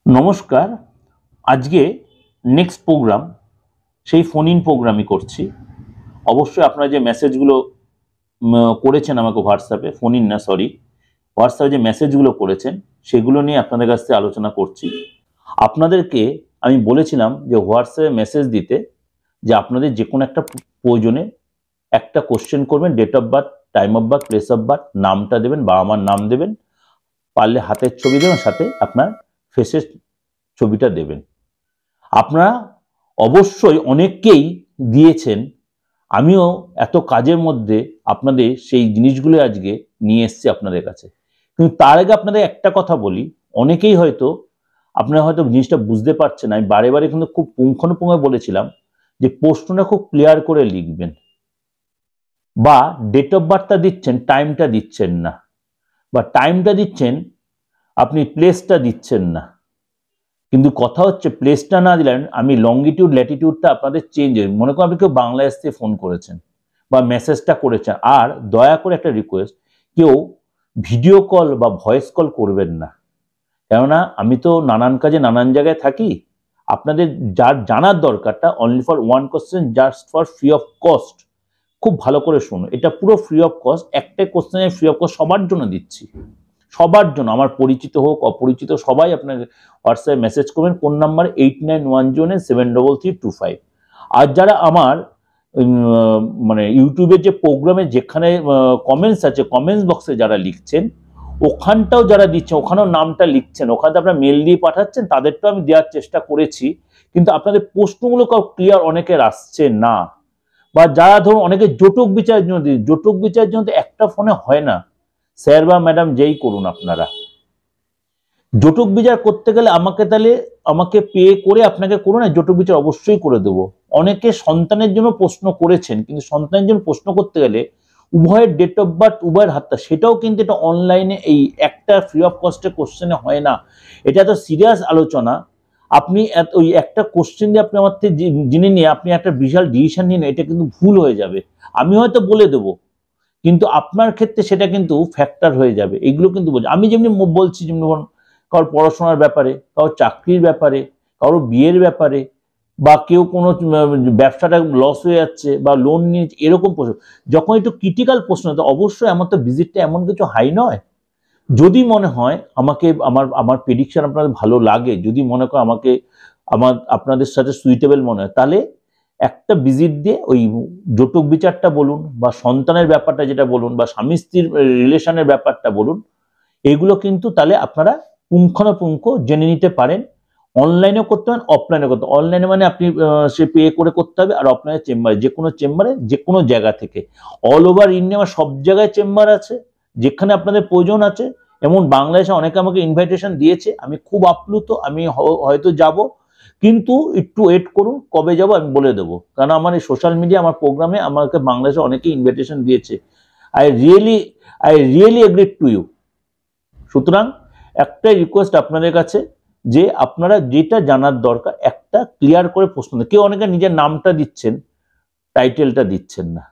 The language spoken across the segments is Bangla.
নমস্কার। আজকে নেক্সট প্রোগ্রাম সেই ফোন ইন প্রোগ্রামই করছি। অবশ্যই আপনারা যে মেসেজগুলো করেছেন আমাকে হোয়াটসঅ্যাপে, ফোন ইন না সরি, হোয়াটসঅ্যাপে যে মেসেজগুলো করেছেন সেগুলো নিয়ে আপনাদের কাছ থেকে আলোচনা করছি। আপনাদেরকে আমি বলেছিলাম যে হোয়াটসঅ্যাপে মেসেজ দিতে, যে আপনাদের যে কোনো একটা প্রয়োজনে একটা কোশ্চেন করবেন, date of birth, time of birth, place of birth, নামটা দেবেন, বাবা মার নাম দেবেন, পারলে হাতের ছবি দেবেন, সাথে আপনার ফেসের ছবিটা দেবেন। আপনারা অবশ্যই অনেককেই দিয়েছেন, আমিও এত কাজের মধ্যে আপনাদের সেই জিনিসগুলো আজকে নিয়ে এসেছি আপনাদের কাছে। কিন্তু তার আগে আপনাদের একটা কথা বলি, অনেকেই হয়তো আপনারা হয়তো জিনিসটা বুঝতে পারছেন। আমি বারে বারে কিন্তু খুব পুঙ্খানুপুঙ্খ বলেছিলাম যে প্রশ্নটা খুব ক্লিয়ার করে লিখবেন, বা ডেট অফ বার্থটা দিচ্ছেন, টাইমটা দিচ্ছেন না, বা টাইমটা দিচ্ছেন আপনি প্লেসটা দিচ্ছেন না। কিন্তু কথা হচ্ছে প্লেসটা না দিলেন, আমি লঙ্গিটিউড ল্যাটিটিউডটা আপনাদের চেঞ্জ হয়। মনে করুন আপনি কেউ বাংলাদেশ থেকে ফোন করেছেন বা মেসেজটা করেছেন, আর দয়া করে একটা রিকোয়েস্ট, কেউ ভিডিও কল বা ভয়েস কল করবেন না। কেননা আমি তো নানান কাজে নানান জায়গায় থাকি। আপনাদের যার জানার দরকারটা only for one question, just for free of cost. খুব ভালো করে শুনুন, এটা পুরো ফ্রি অফ কস্ট। একটাই কোশ্চেন ফ্রি অফ কস্ট সবার জন্য দিচ্ছি, সবার জন্য, আমার পরিচিত হোক অপরিচিত সবাই আপনাকে হোয়াটসঅ্যাপে মেসেজ করবেন কোন নাম্বার 8910733325। আর যারা আমার মানে ইউটিউবের যে প্রোগ্রামে যেখানে কমেন্টস আছে, কমেন্টস বক্সে যারা লিখছেন, ওখানটাও যারা দিচ্ছেন, ওখানেও নামটা লিখছেন, ওখানে আপনারা মেল দিয়ে পাঠাচ্ছেন, তাদেরটাও আমি দেওয়ার চেষ্টা করেছি। কিন্তু আপনাদের প্রশ্নগুলো ক্লিয়ার অনেকের আসছে না, বা যারা ধরুন অনেকে জটক বিচারের জন্য দিন, জটক বিচারের জন্য একটা ফোনে হয় না, স্যার বা ম্যাডাম যেই করুন আপনারা। জটক বিচার করতে গেলে আমাকে পে করে আপনাকে করুন, না জটক বিচার অবশ্যই করে দেবো। অনেকে সন্তানের জন্য প্রশ্ন করেছেন, কিন্তু সন্তানের জন্য প্রশ্ন করতে গেলে উভয়ের ডেট অফ বার্থ, উভয়ের হাতটা, সেটাও কিন্তু এটা অনলাইনে এই একটা ফ্রি অফ কস্টের কোশ্চেনে হয় না। এটা তো সিরিয়াস আলোচনা। আপনি ওই একটা কোশ্চেন দিয়ে আপনি আমার থেকে জেনে নিয়ে আপনি একটা বিশাল ডিসিশন নিন, এটা কিন্তু ভুল হয়ে যাবে। আমি হয়তো বলে দেবো, কিন্তু আপনার ক্ষেত্রে সেটা কিন্তু ফ্যাক্টর হয়ে যাবে। এগুলো কিন্তু আমি যেমনি বলছি, যেমনি কারোর পড়াশোনার ব্যাপারে, কারোর চাকরির ব্যাপারে, কারোর বিয়ের ব্যাপারে, বা কেউ কোনো ব্যবসাটা লস হয়ে যাচ্ছে বা লোন নিয়ে, এরকম প্রশ্ন যখন একটু ক্রিটিক্যাল প্রশ্ন, তো অবশ্যই আমার তো ভিজিটটা এমন কিছু হাই নয়। যদি মনে হয় আমাকে আমার প্রেডিকশন আপনাদের ভালো লাগে, যদি মনে করে আমাকে আপনাদের সাথে সুইটেবল মনে হয়, তাহলে একটা ভিজিট দিয়ে ওই জটক বিচারটা বলুন, বা সন্তানের ব্যাপারটা যেটা বলুন, বা স্বামী স্ত্রীর রিলেশনের ব্যাপারটা বলুন, এগুলো কিন্তু তাহলে আপনারা পুঙ্খানুপুঙ্খ জেনে নিতে পারেন। অনলাইনেও করতে পারেন, অফলাইনে করতে। অনলাইনে মানে আপনি সে পে করে করতে হবে, আর অফলাইনে চেম্বারে, যে কোনো জায়গা থেকে, অল ওভার ইন্ডিয়া সব জায়গায় চেম্বার আছে, যেখানে আপনাদের প্রয়োজন আছে। এমন বাংলাদেশে অনেকে আমাকে ইনভাইটেশন দিয়েছে, আমি খুব আপ্লুত, আমি হয়তো যাব, কিন্তু একটু ওয়েট করুন, কবে যাব আমি বলে দেবো। কারণ আমার এই সোশ্যাল মিডিয়া, আমার প্রোগ্রামে আমাকে বাংলাদেশে অনেকে ইনভাইটেশন দিয়েছে। I really agree to you. সুতরাং একটাই রিকোয়েস্ট আপনাদের কাছে, যে আপনারা যেটা জানার দরকার একটা ক্লিয়ার করে প্রশ্ন দেন। কেউ অনেকে নিজের নামটা দিচ্ছেন, টাইটেলটা দিচ্ছেন না,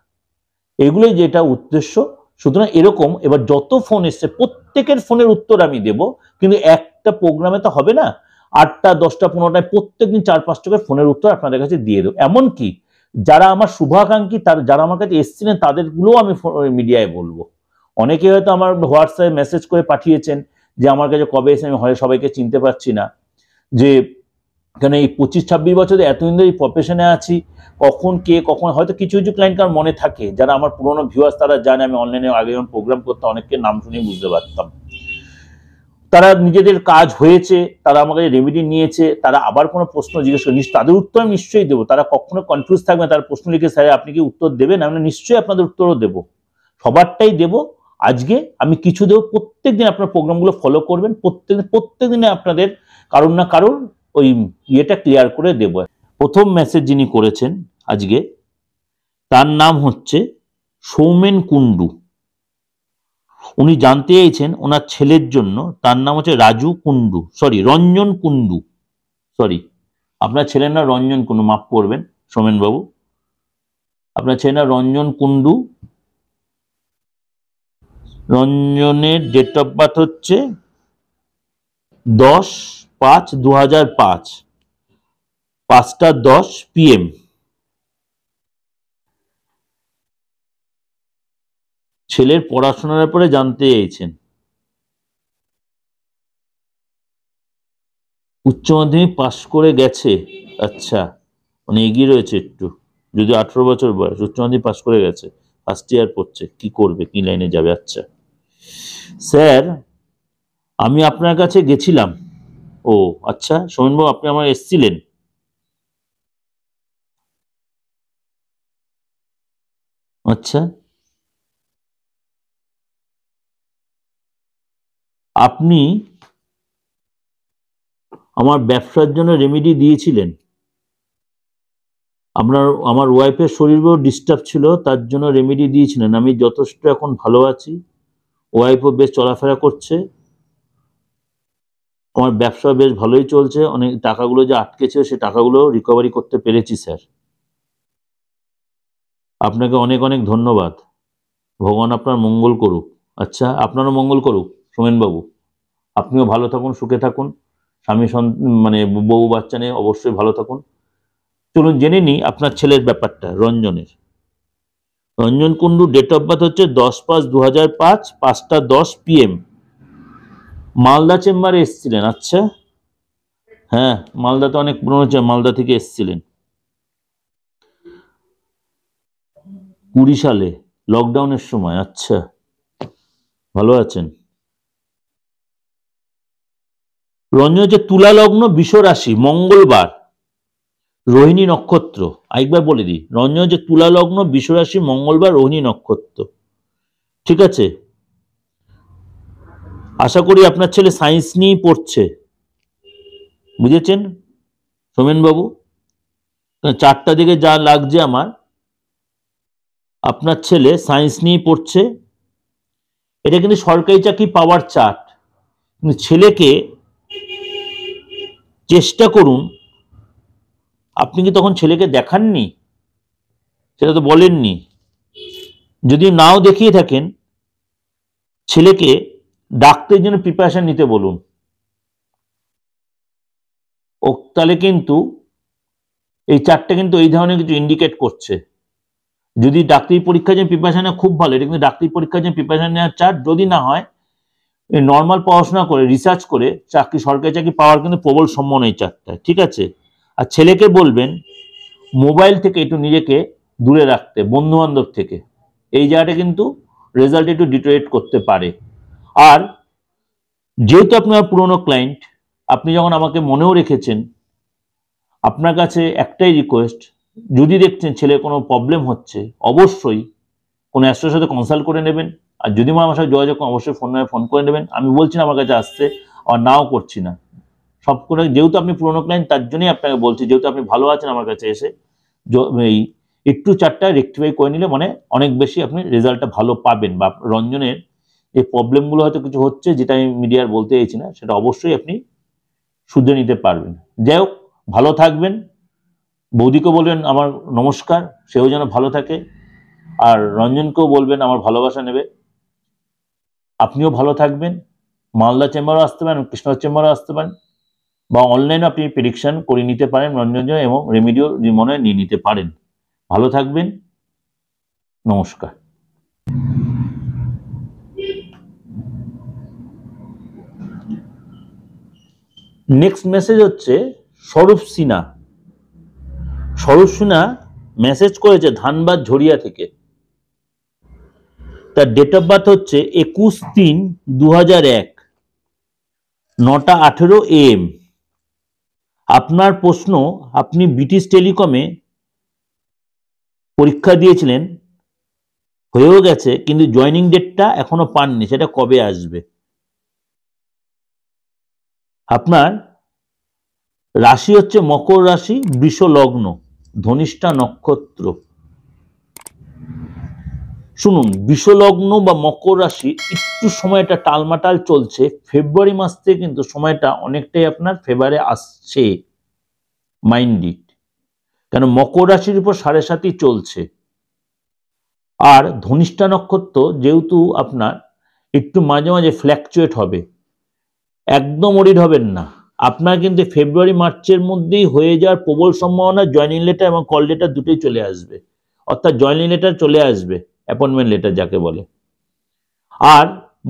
এগুলোই যেটা উদ্দেশ্য। সুতরাং এরকম এবার যত ফোন এসছে প্রত্যেকের ফোনের উত্তর আমি দেব, কিন্তু একটা প্রোগ্রামে তো হবে না, 8টা 10টা 15টায় প্রত্যেকদিন 4-5টা করে ফোনের উত্তর আপনাদের কাছে দিয়ে দেবো। এমনকি যারা আমার শুভাকাঙ্ক্ষী, যারা আমার কাছে এসছিলেন, তাদেরগুলোও আমি মিডিয়ায় বলবো। অনেকে হয়তো আমার হোয়াটসঅ্যাপে মেসেজ করে পাঠিয়েছেন যে আমার কাছে কবে এসে, আমি হয় সবাইকে চিনতে পারছি না, যে কেন এই 25-26 বছরে এতদিন ধরে এই প্রফেশনে আছি, কখন হয়তো কিছু কিছু ক্লায়েন্ট কার মনে থাকে, যারা আমার পুরোনো ভিউয়ার্স, তারা জানে আমি অনলাইনে আগে যখন প্রোগ্রাম করতাম অনেককে নাম শুনে বুঝতে পারতাম। তারা নিজেদের কাজ হয়েছে, তারা আমার কাছে রেমেডি নিয়েছে, তারা আবার কোনো প্রশ্ন জিজ্ঞেস করে, তাদের উত্তর আমি নিশ্চয়ই দেবো। তারা কখনো কনফিউজ থাকবে, তারা প্রশ্ন লিখে, স্যার আপনি কি উত্তর দেবেন? আমি নিশ্চয়ই আপনাদের উত্তরও দেবো, সবারটাই দেবো। আজকে আমি কিছু দেবো, প্রত্যেকদিন আপনার প্রোগ্রামগুলো ফলো করবেন, প্রত্যেক দিনে আপনাদের কারণ না কারণ ওই ইয়েটা ক্লিয়ার করে দেবো। প্রথম মেসেজ যিনি করেছেন আজকে, তার নাম হচ্ছে সৌমেন কুন্ডু। উনি জানতে চাইছেন ওনার ছেলের জন্য, তার নাম হচ্ছে রাজু কুন্ডু, রঞ্জন কুন্ডু, আপনার ছেলের নাম রঞ্জন কুন্ডু, মাফ করবেন সৌমেন বাবু, আপনার ছেলের নাম রঞ্জন কুন্ডু। রঞ্জনের ডেট অফ বার্থ হচ্ছে 10 5/2005 5:10 PM। ছেলের পড়াশোনার ব্যাপারে জানতে চাইছেন। উচ্চ মাধ্যমিক পাশ করে গেছে, আচ্ছা, মানে এগিয়ে রয়েছে একটু, যদি 18 বছর বয়স, উচ্চ মাধ্যমিক পাশ করে গেছে, ফার্স্ট ইয়ার পড়ছে, কি করবে, কি লাইনে যাবে? আচ্ছা স্যার, আমি আপনার কাছে গেছিলাম। ও আচ্ছা, সৌমেনবাবু আপনি আমার এসেছিলেন? আচ্ছা, আপনি আমার ব্যবসার জন্য রেমেডি দিয়েছিলেন। আমার ওয়াইফের শরীরও ডিস্টার্ব ছিল, তার জন্য রেমেডি দিয়েছিলেন। আমি যথেষ্ট এখন ভালো আছি, ওয়াইফও বেশ চলাফেরা করছে, আমার ব্যবসা বেশ ভালোই চলছে, অনেক টাকাগুলো যে আটকে ছিল সে টাকাগুলো রিকভারি করতে পেরেছি স্যার। আপনাকে অনেক অনেক ধন্যবাদ, ভগবান আপনার মঙ্গল করুক। আচ্ছা, আপনারও মঙ্গল করুক সোমেনবাবু, আপনিও ভালো থাকুন, সুখে থাকুন, স্বামী মানে বউ বাচ্চা নিয়ে অবশ্যই ভালো থাকুন। চলুন জেনে নিই আপনার ছেলের ব্যাপারটা, রঞ্জনের। Ranjan Kundu date of birth হচ্ছে 10/5/2005 5:10 PM। মালদা চেম্বারে এসেছিলেন? আচ্ছা, হ্যাঁ, মালদাতে অনেক পুরনো, মালদা থেকে এসেছিলেন 20 সালে লকডাউনের সময়। আচ্ছা, ভালো আছেন। রঞ্জন হচ্ছে তুলা লগ্ন, বৃষ রাশি, মঙ্গলবার, রোহিণী নক্ষত্র। আরেকবার বলে দিই, রঞ্জন হচ্ছে তুলা লগ্ন, বৃষ রাশি, মঙ্গলবার, রোহিণী নক্ষত্র। ঠিক আছে, আশা করি আপনার ছেলে সায়েন্স নিয়েই পড়ছে, বুঝেছেন সোমেনবাবু? চারটা দিকে যা লাগছে আমার, আপনার ছেলে সায়েন্স নিয়েই পড়ছে। এটা কিন্তু সরকারি চাকরি পাওয়ার চার্ট, কিন্তু ছেলেকে চেষ্টা করুন। আপনি কি তখন ছেলেকে দেখাননি? সেটা তো বলেননি। যদি নাও দেখিয়ে থাকেন, ছেলেকে ডাক্তারের জন্য প্রিপারেশন নিতে বলুন। ও তাহলে কিন্তু এই চারটে কিন্তু এই ধরনের কিছু ইন্ডিকেট করছে। যদি ডাক্তারি পরীক্ষার জন্য প্রিপারেশন নেওয়া খুব ভালো, এটা কিন্তু ডাক্তারি পরীক্ষার জন্য প্রিপারেশন নেওয়ার চার্ট। যদি না হয়, নর্মাল পড়াশোনা করে রিসার্চ করে চাকরি, সরকারি চাকরি পাওয়ার কিন্তু প্রবল সম্ভাবনা এই চারটায়। ঠিক আছে, আর ছেলেকে বলবেন মোবাইল থেকে একটু নিজেকে দূরে রাখতে, বন্ধু বান্ধব থেকে। এই জায়গাটা কিন্তু রেজাল্ট একটু ডিটোরেট করতে পারে। আর যেহেতু আপনার পুরনো ক্লায়েন্ট, আপনি যখন আমাকে মনেও রেখেছেন, আপনার কাছে একটাই রিকোয়েস্ট, যদি দেখছেন ছেলে কোনো প্রবলেম হচ্ছে, অবশ্যই কোনো অ্যাস্ট্রোর সাথে কনসাল্ট করে নেবেন। আর যদি আমার সাথে যোগাযোগ করেন, অবশ্যই ফোন করে নেবেন। আমি বলছি না আমার কাছে আসতে, আর নাও করছি না, সব করে, যেহেতু আপনি পুরনো ক্লায়েন্ট তার জন্যই আপনাকে বলছি, যেহেতু আপনি ভালো আছেন আমার কাছে এসে, এই একটু চারটা রেকটিফাই করে নিলে মানে অনেক বেশি আপনি রেজাল্টটা ভালো পাবেন। বা রঞ্জনের এই প্রবলেমগুলো হয়তো কিছু হচ্ছে যেটা আমি মিডিয়ার বলতে চাইছি না, সেটা অবশ্যই আপনি শুধরে নিতে পারবেন। যাই হোক, ভালো থাকবেন। বৌদিকেও বলবেন আমার নমস্কার, সেও যেন ভালো থাকে। আর রঞ্জনকেও বলবেন আমার ভালোবাসা নেবে। আপনিও ভালো থাকবেন। মালদা চেম্বারও আসতে পারেন, কৃষ্ণনগর চেম্বারও আসতে পারেন, বা অনলাইনে আপনি প্রেডিকশন করে নিতে পারেন রঞ্জন, এবং রেমিডিও মনে হয় নিয়ে নিতে পারেন। ভালো থাকবেন, নমস্কার। নেক্সট মেসেজ হচ্ছে স্বরূপ সিনহা। স্বরূপ সিনহা মেসেজ করেছে ধানবাদ ঝরিয়া থেকে। তার ডেট অফ বার্থ হচ্ছে 21/3/2001 9:18 AM। আপনার প্রশ্ন, আপনি ব্রিটিশ টেলিকমে পরীক্ষা দিয়েছিলেন, হয়েও গেছে, কিন্তু জয়নিং ডেটটা এখনো পাননি, সেটা কবে আসবে? আপনার রাশি হচ্ছে মকর রাশি, বৃষ লগ্ন, ধনিষ্ঠা নক্ষত্র। শুনুন, বৃষ লগ্ন বা মকর রাশি একটু সময়টা টালমাটাল চলছে। ফেব্রুয়ারি মাস থেকে কিন্তু সময়টা অনেকটাই আপনার ফেভারে আসছে, মাইন্ড ইট। কেন, মকর রাশির উপর 7.5 চলছে। আর ধনিষ্ঠা নক্ষত্র যেহেতু আপনার একটু মাঝে মাঝে ফ্ল্যাকচুয়েট হবে, একদম অরিড হবেন না। আপনার কিন্তু ফেব্রুয়ারি মার্চের মধ্যেই হয়ে যাওয়ার প্রবল সম্ভাবনা। জয়েনিং লেটার এবং কল লেটার দুটোই চলে আসবে, অর্থাৎ জয়েনিং লেটার চলে আসবে, অ্যাপয়েন্টমেন্ট লেটার যাকে বলে। আর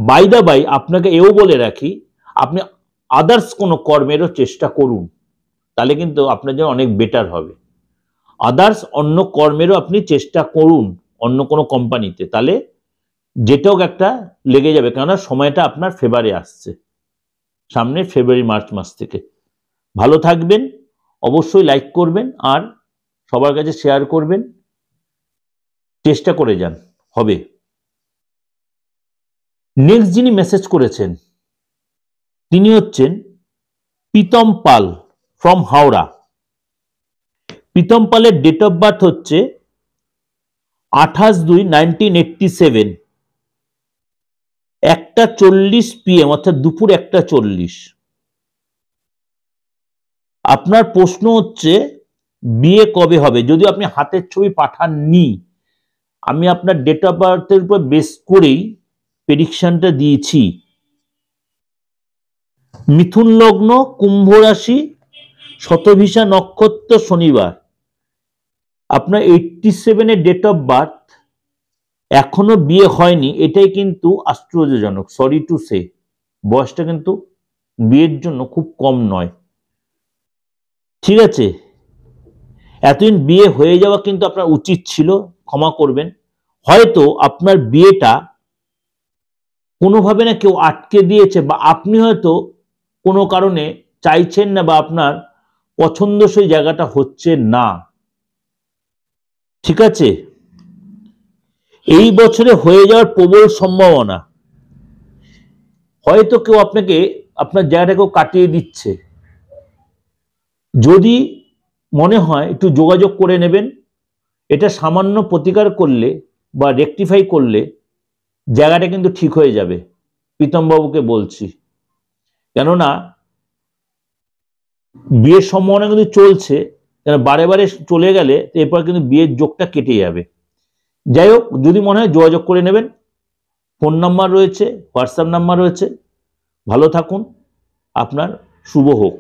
বাই দা বাই আপনাকে এও বলে রাখি, আপনি আদার্স কোনো কর্মেরও চেষ্টা করুন, তাহলে কিন্তু আপনার জন্য অনেক বেটার হবে। আদার্স অন্য কর্মেরও আপনি চেষ্টা করুন অন্য কোনো কোম্পানিতে, তাহলে যেটাও একটা লেগে যাবে, কেননা সময়টা আপনার ফেভারে আসছে সামনে ফেব্রুয়ারি মার্চ মাস থেকে। ভালো থাকবেন, অবশ্যই লাইক করবেন আর সবার কাছে শেয়ার করবেন, চেষ্টা করে যান, হবে। নেক্সট যিনি মেসেজ করেছেন তিনি হচ্ছেন প্রীতম পাল ফ্রম হাওড়া। প্রীতম পালের ডেট অফ বার্থ হচ্ছে 28/2/1987, 1:40 PM, অর্থাৎ দুপুর 1:40। আপনার প্রশ্ন হচ্ছে বিয়ে কবে হবে। যদিও আপনি হাতের ছবি পাঠাননি, আমি আপনার ডেট অফ বার্থের উপর বেস করেই প্রেডিকশনটা দিয়েছি। মিথুন লগ্ন, কুম্ভ রাশি, শতভিষা নক্ষত্র, শনিবার। আপনার 87 ডেট অফ বার্থ, এখনো বিয়ে হয়নি, এটাই কিন্তু আশ্চর্যজনক। সরি টু সে, বয়সটা কিন্তু বিয়ের জন্য খুব কম নয়, ঠিক আছে। এতদিন বিয়ে হয়ে যাওয়া কিন্তু আপনার উচিত ছিল, ক্ষমা করবেন। হয়তো আপনার বিয়েটা কোনোভাবে না কেউ আটকে দিয়েছে, বা আপনি হয়তো কোনো কারণে চাইছেন না, বা আপনার পছন্দসই জায়গাটা হচ্ছে না, ঠিক আছে। এই বছরে হয়ে যাওয়ার প্রবল সম্ভাবনা। হয়তো কেউ আপনাকে আপনার জায়গাটাকেও কাটিয়ে দিচ্ছে। যদি মনে হয় একটু যোগাযোগ করে নেবেন, এটা সামান্য প্রতিকার করলে বা রেকটিফাই করলে জায়গাটা কিন্তু ঠিক হয়ে যাবে, প্রীতমবাবুকে বলছি। কেননা বিয়ের সম্ভাবনা কিন্তু চলছে, কেন বারে বারে চলে গেলে এরপর কিন্তু বিয়ের যোগটা কেটে যাবে। যাই হোক, যদি মনে হয় যোগাযোগ করে নেবেন, ফোন নাম্বার রয়েছে, হোয়াটসঅ্যাপ নাম্বার রয়েছে। ভালো থাকুন, আপনার শুভ হোক।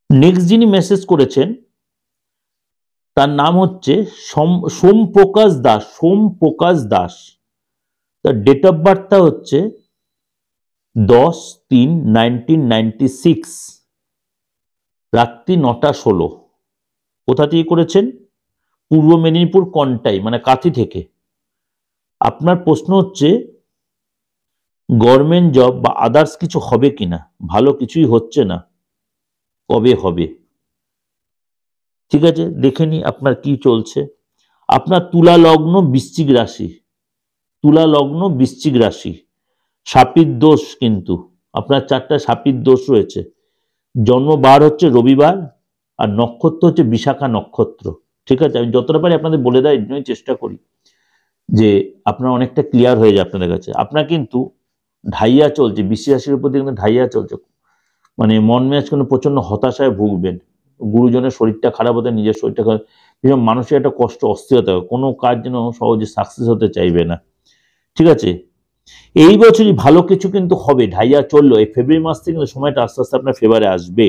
নেক্সট যিনি মেসেজ করেছেন তার নাম হচ্ছে সোমপ্রকাশ দাস। সোমপ্রকাশ দাস, তার ডেট অফ বার্থটা হচ্ছে 10/3/1996, রাত্রি 9:16। কোথা থেকে করেছেন? পূর্ব মেদিনীপুর কন্টাই, মানে কাথি থেকে। আপনার প্রশ্ন হচ্ছে গভর্নমেন্ট জব বা আদার্স কিছু হবে কিনা। ভালো কিছুই হচ্ছে না, কবে হবে? ঠিক আছে, দেখে নি আপনার কি চলছে। আপনার তুলা লগ্ন, বৃশ্চিক রাশি। তুলা লগ্ন, বৃশ্চিক রাশি, সাপির দোষ, কিন্তু আপনার 4টা সাপির দোষ রয়েছে। জন্মবার হচ্ছে রবিবার, আর নক্ষত্র হচ্ছে বিশাখা নক্ষত্র, ঠিক আছে। আমি যতটা পারি আপনাদের বলে দেওয়ার জন্যই চেষ্টা করি, যে আপনার অনেকটা ক্লিয়ার হয়ে যায় আপনাদের কাছে। আপনার কিন্তু ঢাইয়া চলছে, বৃশ্চিক রাশির উপর দিয়ে কিন্তু ঢাইয়া চলছে, মানে মন মেজাজ কিন্তু প্রচন্ড হতাশায় ভুগবেন। গুরুজনের শরীরটা খারাপ হতে, নিজের শরীরটা খারাপ, ভীষণ মানসিক একটা কষ্ট, অস্থিরতা, কোনো কাজ যেন সহজে সাকসেস হতে চাইবে না, ঠিক আছে। এই বছরই ভালো কিছু কিন্তু হবে, ঢাইয়া চললো। এই ফেব্রুয়ারি মাস থেকে কিন্তু সময়টা আস্তে আস্তে আপনার ফেভারে আসবে।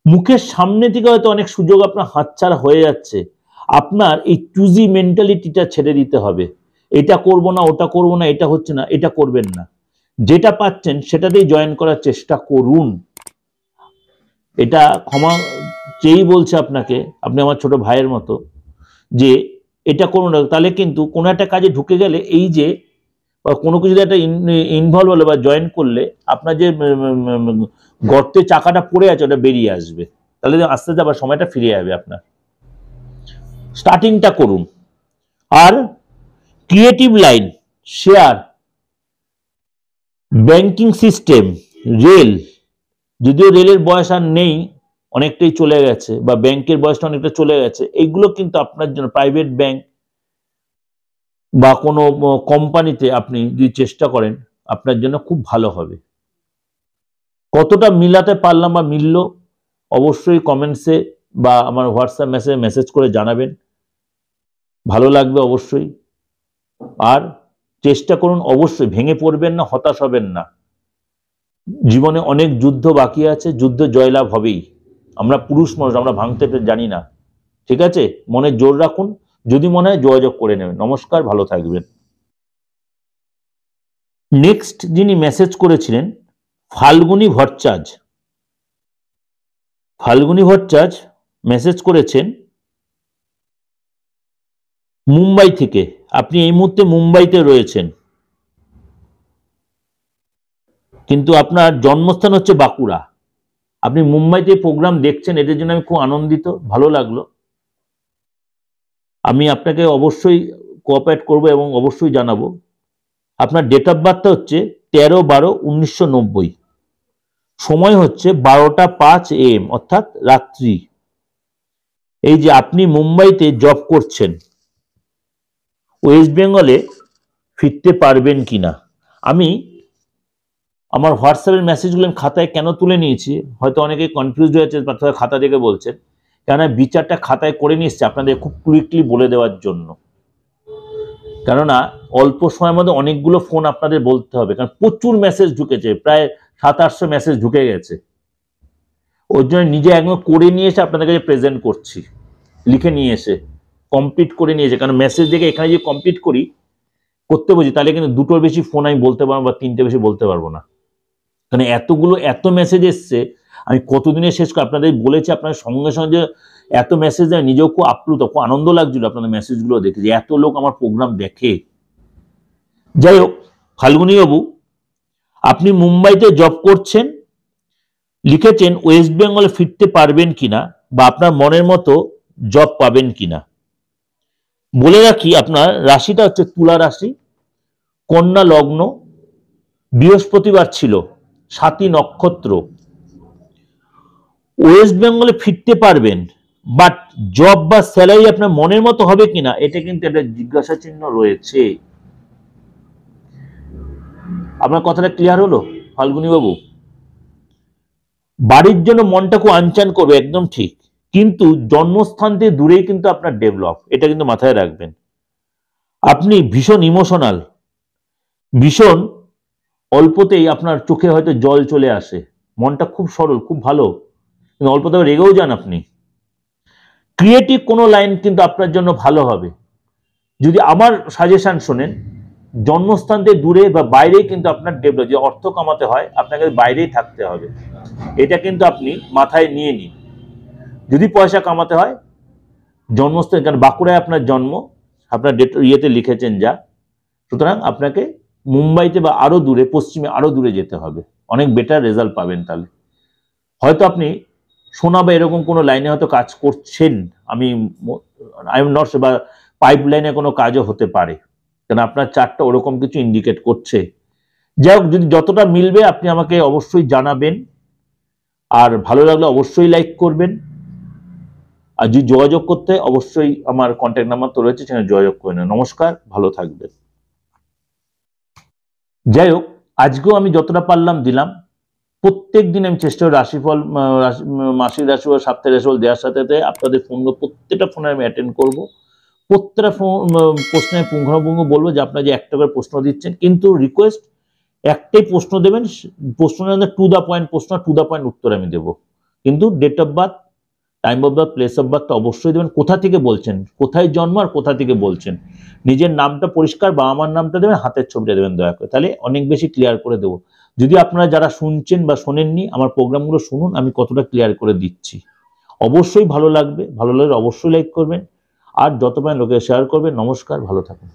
মুখের সামনে থেকে হয়তো অনেক সুযোগ আপনার হাতছাড়া হয়ে যাচ্ছে। আপনার এই চুজি মেন্টালিটিটা ছেড়ে দিতে হবে। এটা করব না, ওটা করব না, এটা হচ্ছে না, এটা করবেন না। যেটা পাচ্ছেন সেটাতেই জয়েন করার চেষ্টা করুন। এটা ক্ষমা চেয়েই বলছে আপনাকে, আপনি আমার ছোট ভাইয়ের মতো, যে এটা করুন না। তাহলে কিন্তু কোনো একটা কাজে ঢুকে গেলে, এই যে কোনো কিছু একটা ইনভলভ হলে বা জয়েন করলে, আপনার যে গর্তে চাকাটা পড়ে আছে ওটা বেরিয়ে আসবে। তাহলে আস্তে আস্তে আবার সময়টা ফিরে যাবে আপনার। স্টার্টিংটা করুন। আর creative line, share, banking system, rail, যদিও রেলের বয়স আর নেই, অনেকটাই চলে গেছে, বা ব্যাংকের বয়সটা অনেকটা চলে গেছে, এইগুলো কিন্তু আপনার জন্য, প্রাইভেট ব্যাংক বা কোনো কোম্পানিতে আপনি যদি চেষ্টা করেন, আপনার জন্য খুব ভালো হবে। কতটা মিলাতে পারলাম বা মিলল, অবশ্যই কমেন্টসে বা আমার হোয়াটসঅ্যাপ মেসেজ করে জানাবেন, ভালো লাগবে অবশ্যই। আর চেষ্টা করুন, অবশ্যই ভেঙে পড়বেন না, হতাশ হবেন না। জীবনে অনেক যুদ্ধ বাকি আছে, যুদ্ধ জয়লাভ হবেই। আমরা পুরুষ মানুষ, আমরা ভাঙতে জানি না। ঠিক আছে, মনে জোর রাখুন, যদি মনে হয় যোগাযোগ করে নেবেন। নমস্কার, ভালো থাকবেন। নেক্সট যিনি মেসেজ করেছিলেন ফাল্গুনী ভট্টাচার্য। ফাল্গুনী ভট্টাচার্য মেসেজ করেছেন মুম্বাই থেকে। আপনি এই মুহূর্তে মুম্বাইতে রয়েছেন, কিন্তু আপনার জন্মস্থান হচ্ছে বাঁকুড়া। আপনি মুম্বাইতে প্রোগ্রাম দেখছেন, এটার জন্য আমি খুব আনন্দিত, ভালো লাগলো। আমি আপনাকে অবশ্যই কোঅপারেট করব এবং অবশ্যই জানাবো। আপনার ডেট অফ বার্থটা হচ্ছে 13/12/1990, সময় হচ্ছে 12টা 5 AM, অর্থাৎ রাত্রি। এই যে আপনি মুম্বাইতে জব করছেন, ওয়েস্ট বেঙ্গলে ফিরতে পারবেন কিনা। আমি আমার হোয়াটসঅ্যাপের মেসেজগুলো আমি খাতায় কেন তুলে নিয়েছি, হয়তো অনেকে কনফিউজ হয়েছে, খাতা দেখে বলছেন, কেননা বিচারটা খাতায় করে নিয়ে এসছে আপনাদের খুব কুইকলি বলে দেওয়ার জন্য। কেননা অল্প সময়ের মধ্যে অনেকগুলো ফোন আপনাদের বলতে হবে, কারণ প্রচুর মেসেজ ঢুকেছে, প্রায় 700-800 মেসেজ ঢুকে গেছে। ওর জন্য নিজে একদম করে নিয়ে এসে আপনাদের কাছে প্রেজেন্ট করছি, লিখে নিয়ে এসে কমপ্লিট করে নিয়েছে। কারণ মেসেজ দেখে এখানে যদি কমপ্লিট করতে বলছি, তাহলে কিন্তু 2টোর বেশি ফোন আমি বলতে পারবো, বা 3টে বেশি বলতে পারবো না। কারণ এত মেসেজ এসছে, আমি কতদিনে শেষ করে আপনাদের বলেছি। আপনাদের সঙ্গে সঙ্গে এত মেসেজ দেয়, নিজেও খুব আপ্লুত, খুব আনন্দ লাগছিল আপনাদের মেসেজগুলো দেখে, যে এত লোক আমার প্রোগ্রাম দেখে। যাই হোক, ফাল্গুনী বাবু, আপনি মুম্বাইতে জব করছেন, লিখেছেন ওয়েস্ট বেঙ্গলে ফিরতে পারবেন কিনা, বা আপনার মনের মতো জব পাবেন কিনা। বলে রাখি, আপনার রাশিটা হচ্ছে তুলা রাশি, কন্যা লগ্ন, বৃহস্পতিবার ছিল, 7ই নক্ষত্র। ওয়েস্ট বেঙ্গলে ফিরতে পারবেন, বাট জব বা স্যালারি আপনার মনের মতো হবে কিনা, এটা কিন্তু একটা জিজ্ঞাসা চিহ্ন রয়েছে। আপনার কথাটা ক্লিয়ার হলো ফাল্গুনী বাবু? বাড়ির জন্য মনটা খুব আনচান করবে, একদম ঠিক, কিন্তু জন্মস্থান থেকে দূরেই কিন্তু আপনার ডেভেলপ, এটা কিন্তু মাথায় রাখবেন। আপনি ভীষণ ইমোশনাল, ভীষণ অল্পতেই আপনার চোখে হয়তো জল চলে আসে, মনটা খুব সরল, খুব ভালো, কিন্তু অল্পতে রেগেও যান আপনি। ক্রিয়েটিভ কোনো লাইন কিন্তু আপনার জন্য ভালো হবে। যদি আমার সাজেশন শোনেন, জন্মস্থান থেকে দূরে বা বাইরেই কিন্তু আপনার ডেভেলপ, যে অর্থ কামাতে হয় আপনাকে বাইরেই থাকতে হবে, এটা কিন্তু আপনি মাথায় নিয়ে নিন। যদি পয়সা কামাতে হয়, জন্মস্থান, কারণ বাঁকুড়ায় আপনার জন্ম, আপনার ইয়েতে লিখেছেন যা, সুতরাং আপনাকে মুম্বাইতে বা আরো দূরে, পশ্চিমে আরো দূরে যেতে হবে, অনেক বেটার রেজাল্ট পাবেন। তাহলে হয়তো আপনি সোনা বা এরকম কোনো লাইনে হয়তো কাজ করছেন, আমি এম নট, বা পাইপ লাইনে কোনো কাজও হতে পারে, কারণ আপনার চার্টটা ওরকম কিছু ইন্ডিকেট করছে। যাই হোক, যদি যতটা মিলবে আপনি আমাকে অবশ্যই জানাবেন, আর ভালো লাগলে অবশ্যই লাইক করবেন, আর যদি যোগাযোগ করতে অবশ্যই আমার কন্ট্যাক্ট নাম্বার তো রয়েছে, সেখানে যোগাযোগ করে নেন। নমস্কার, ভালো থাকবেন। যাই হোক, আজকেও আমি যতটা পারলাম দিলাম। প্রত্যেক দিন আমি চেষ্টা করি রাশিফল, মাসিক রাশিফল, সাপ্তাহিক রাশিফল দেওয়ার সাথে সাথে আপনাদের ফোনগুলো, প্রত্যেকটা ফোনে আমি অ্যাটেন্ড করবো। প্রত্যেকটা প্রশ্নে পুঙ্খানুপুঙ্খ বলবো, যে আপনারা যে একটা করে প্রশ্ন দিচ্ছেন, কিন্তু রিকোয়েস্ট একটাই প্রশ্ন দেবেন, প্রশ্নটা টু দ্য পয়েন্ট প্রশ্ন, টু দ্য পয়েন্ট উত্তর আমি দেবো। কিন্তু date of birth, time of birth, place of বার্থটা অবশ্যই দেবেন, কোথা থেকে বলছেন, কোথায় জন্ম আর কোথা থেকে বলছেন। নিজের নামটা পরিষ্কার, বাবা মার নামটা দেবেন, হাতের ছবিটা দেবেন দয়া করে, তাহলে অনেক বেশি ক্লিয়ার করে দেবো। যদি আপনারা যারা শুনছেন বা শোনেননি, আমার প্রোগ্রামগুলো শুনুন, আমি কতটা ক্লিয়ার করে দিচ্ছি। অবশ্যই ভালো লাগবে, ভালো লাগলে অবশ্যই লাইক করবেন, আর যত পারেন লোকে শেয়ার করবেন। নমস্কার, ভালো থাকুন।